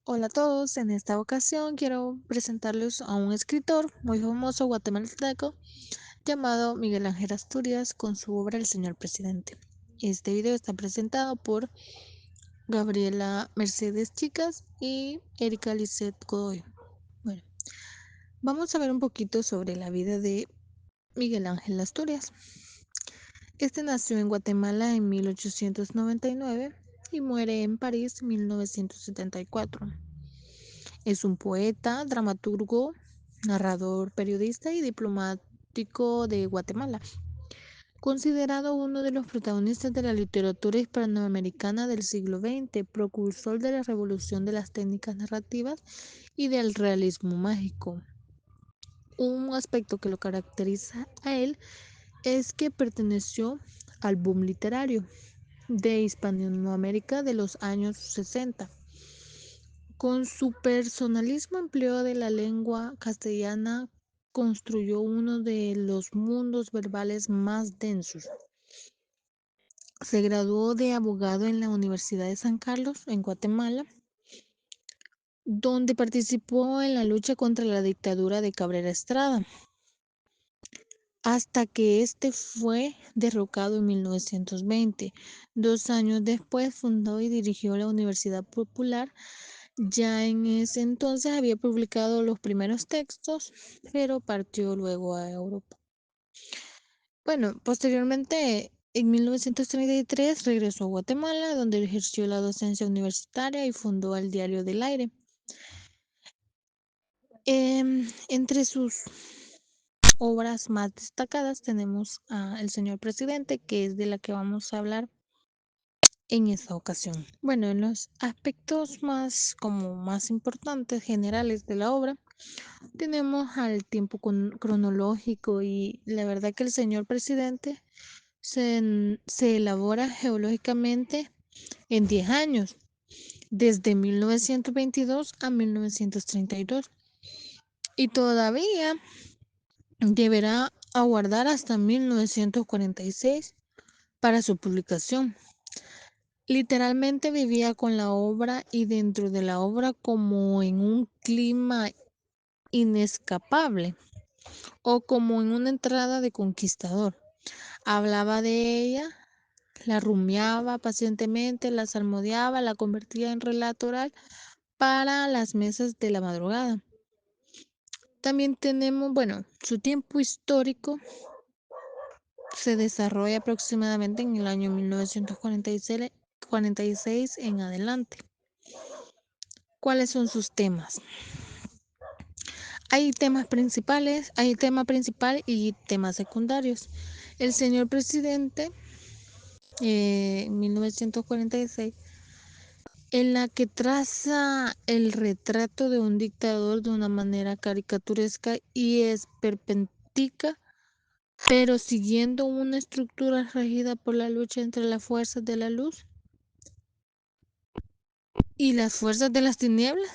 Hola a todos, en esta ocasión quiero presentarles a un escritor muy famoso guatemalteco llamado Miguel Ángel Asturias con su obra El Señor Presidente. Este video está presentado por Gabriela Mercedes Chicas y Erika Lisset Godoy. Bueno, vamos a ver un poquito sobre la vida de Miguel Ángel Asturias. Este nació en Guatemala en 1899 y muere en París en 1974. Es un poeta, dramaturgo, narrador, periodista y diplomático de Guatemala, considerado uno de los protagonistas de la literatura hispanoamericana del siglo XX, precursor de la revolución de las técnicas narrativas y del realismo mágico. Un aspecto que lo caracteriza a él es que perteneció al boom literario de Hispanoamérica de los años 60. Con su personalismo empleo de la lengua castellana construyó uno de los mundos verbales más densos. Se graduó de abogado en la Universidad de San Carlos, en Guatemala, donde participó en la lucha contra la dictadura de Cabrera Estrada, hasta que este fue derrocado en 1920. 2 años después fundó y dirigió la Universidad Popular. Ya en ese entonces había publicado los primeros textos, pero partió luego a Europa. Bueno, posteriormente, en 1933 regresó a Guatemala, donde ejerció la docencia universitaria y fundó el Diario del Aire. Entre sus obras más destacadas tenemos a El Señor Presidente, que es de la que vamos a hablar en esta ocasión. Bueno, en los aspectos más importantes generales de la obra, tenemos al tiempo cronológico y la verdad que El Señor Presidente se elabora geológicamente en 10 años, desde 1922 a 1932, y todavía deberá aguardar hasta 1946 para su publicación. Literalmente vivía con la obra y dentro de la obra como en un clima inescapable o como en una entrada de conquistador. Hablaba de ella, la rumiaba pacientemente, la salmodiaba, la convertía en relato oral para las mesas de la madrugada. También tenemos, bueno, su tiempo histórico se desarrolla aproximadamente en el año 1946 en adelante. ¿Cuáles son sus temas? Hay temas principales, hay tema principal y temas secundarios. El señor presidente, en 1946, en la que traza el retrato de un dictador de una manera caricaturesca y esperpéntica, pero siguiendo una estructura regida por la lucha entre las fuerzas de la luz y las fuerzas de las tinieblas.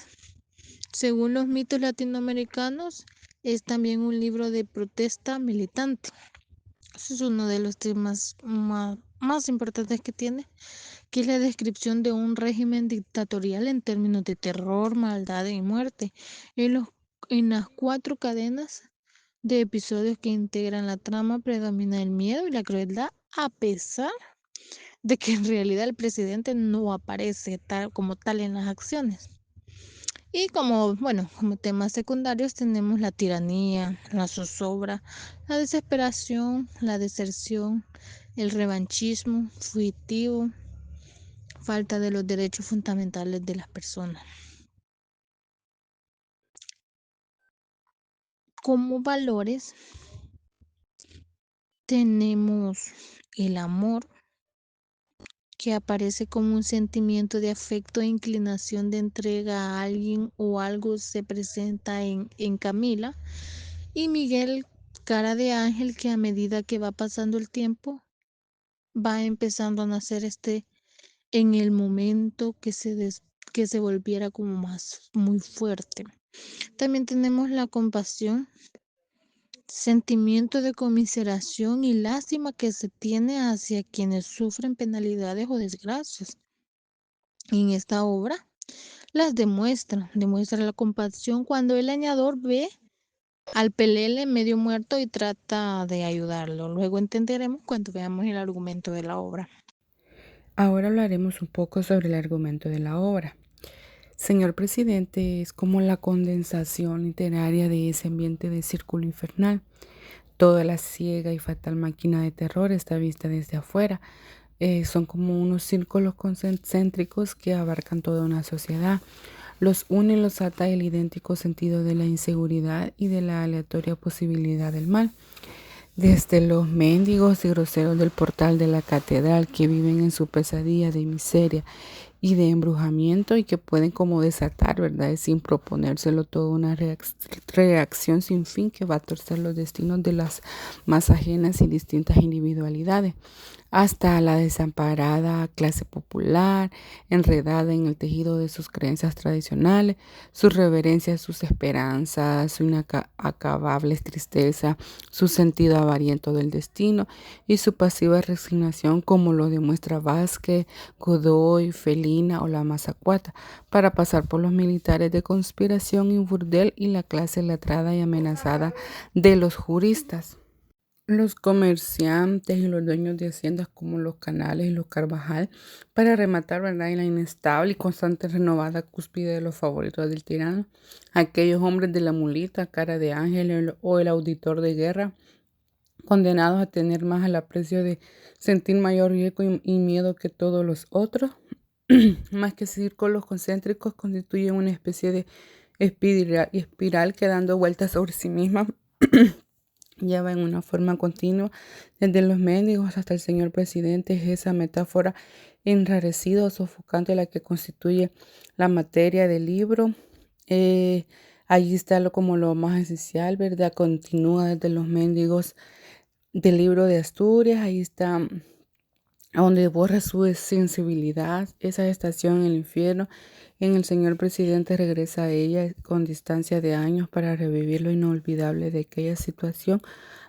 Según los mitos latinoamericanos, es también un libro de protesta militante. Ese es uno de los temas más importantes que tiene, que es la descripción de un régimen dictatorial en términos de terror, maldad y muerte. En, los, en las 4 cadenas de episodios que integran la trama predomina el miedo y la crueldad, a pesar de que en realidad el presidente no aparece tal como tal en las acciones. Y como temas secundarios tenemos la tiranía, la zozobra, la desesperación, la deserción, el revanchismo fugitivo, falta de los derechos fundamentales de las personas. Como valores tenemos el amor, que aparece como un sentimiento de afecto e inclinación de entrega a alguien o algo, se presenta en Camila, y Miguel, cara de ángel, que a medida que va pasando el tiempo va empezando a nacer en el momento que se volviera como más muy fuerte. También tenemos la compasión, sentimiento de conmiseración y lástima que se tiene hacia quienes sufren penalidades o desgracias. En esta obra, las demuestra la compasión cuando el leñador ve al pelele medio muerto y trata de ayudarlo. Luego entenderemos cuando veamos el argumento de la obra. Ahora hablaremos un poco sobre el argumento de la obra. Señor Presidente es como la condensación literaria de ese ambiente de círculo infernal. Toda la ciega y fatal máquina de terror está vista desde afuera. Son como unos círculos concéntricos que abarcan toda una sociedad. Los une y los ata el idéntico sentido de la inseguridad y de la aleatoria posibilidad del mal. Desde los mendigos y groseros del portal de la catedral que viven en su pesadilla de miseria y de embrujamiento y que pueden como desatar, ¿verdad? Sin proponérselo, toda una reacción sin fin que va a torcer los destinos de las más ajenas y distintas individualidades, hasta la desamparada clase popular, enredada en el tejido de sus creencias tradicionales, sus reverencias, sus esperanzas, su inacabable tristeza, su sentido avariento del destino y su pasiva resignación, como lo demuestra Vázquez, Godoy, Felina o la Mazacuata, para pasar por los militares de conspiración y burdel y la clase letrada y amenazada de los juristas. Los comerciantes y los dueños de haciendas como los Canales y los Carvajal, para rematar, ¿verdad?, en la inestable y constante renovada cúspide de los favoritos del tirano, aquellos hombres de la mulita, cara de ángel o el auditor de guerra, condenados a tener más al aprecio de sentir mayor riesgo y miedo que todos los otros, más que círculos concéntricos, constituyen una especie de espiral que dando vueltas sobre sí misma lleva en una forma continua, desde los mendigos hasta el señor presidente. Es esa metáfora enrarecida o sofocante la que constituye la materia del libro. Allí está como lo más esencial, ¿verdad? Continúa desde los mendigos del libro de Asturias. Ahí está donde borra su sensibilidad, esa estación en el infierno. En el señor presidente regresa a ella con distancia de años para revivir lo inolvidable de aquella situación.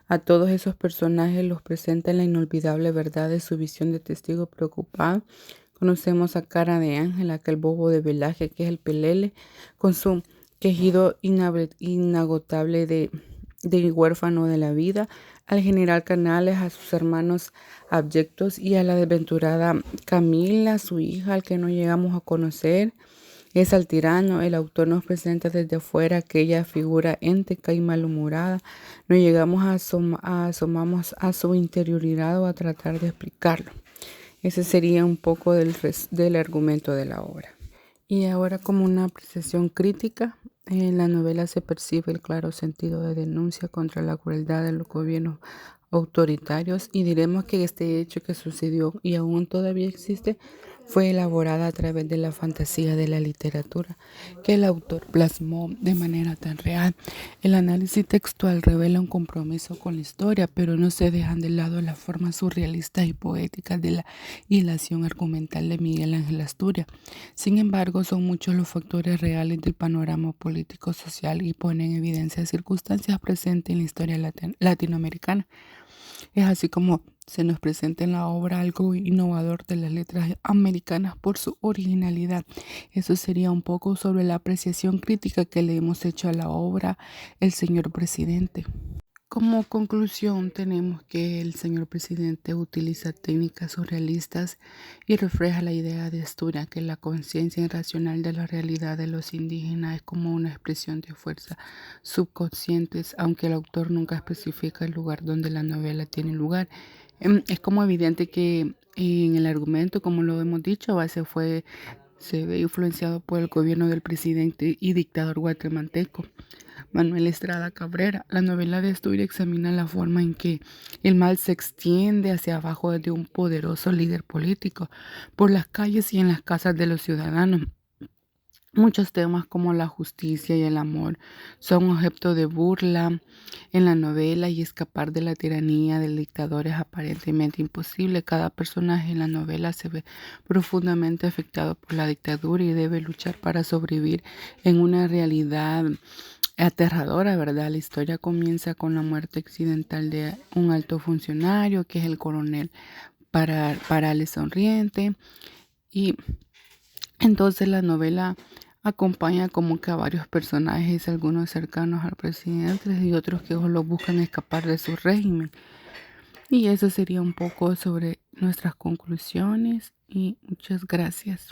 A todos esos personajes los presenta en la inolvidable verdad de su visión de testigo preocupado. Conocemos a Cara de Ángel, aquel bobo de Velaje que es el pelele, con su quejido inagotable de huérfano de la vida, al general Canales, a sus hermanos abyectos y a la desventurada Camila, su hija, al que no llegamos a conocer. Es al tirano. El autor nos presenta desde afuera aquella figura éntica y malhumorada. No llegamos asomamos a su interioridad o a tratar de explicarlo. Ese sería un poco del argumento de la obra. Y ahora, como una apreciación crítica, en la novela se percibe el claro sentido de denuncia contra la crueldad de los gobiernos autoritarios, y diremos que este hecho que sucedió y aún todavía existe fue elaborada a través de la fantasía de la literatura que el autor plasmó de manera tan real. El análisis textual revela un compromiso con la historia, pero no se dejan de lado las formas surrealistas y poéticas de la hilación argumental de Miguel Ángel Asturias. Sin embargo, son muchos los factores reales del panorama político-social y ponen en evidencia circunstancias presentes en la historia latinoamericana. Es así como se nos presenta en la obra algo innovador de las letras americanas por su originalidad. Eso sería un poco sobre la apreciación crítica que le hemos hecho a la obra El señor presidente. Como conclusión, tenemos que el señor presidente utiliza técnicas surrealistas y refleja la idea de Asturias que la conciencia irracional de la realidad de los indígenas es como una expresión de fuerzas subconscientes, aunque el autor nunca especifica el lugar donde la novela tiene lugar. Es como evidente que en el argumento, como lo hemos dicho, se ve influenciado por el gobierno del presidente y dictador guatemalteco Manuel Estrada Cabrera. La novela de Asturias examina la forma en que el mal se extiende hacia abajo desde un poderoso líder político por las calles y en las casas de los ciudadanos. Muchos temas como la justicia y el amor son objeto de burla en la novela, y escapar de la tiranía del dictador es aparentemente imposible. Cada personaje en la novela se ve profundamente afectado por la dictadura y debe luchar para sobrevivir en una realidad aterradora, ¿verdad? La historia comienza con la muerte accidental de un alto funcionario, que es el coronel Parales Sonriente, y entonces la novela acompaña como que a varios personajes, algunos cercanos al presidente y otros que solo buscan escapar de su régimen. Y eso sería un poco sobre nuestras conclusiones y muchas gracias.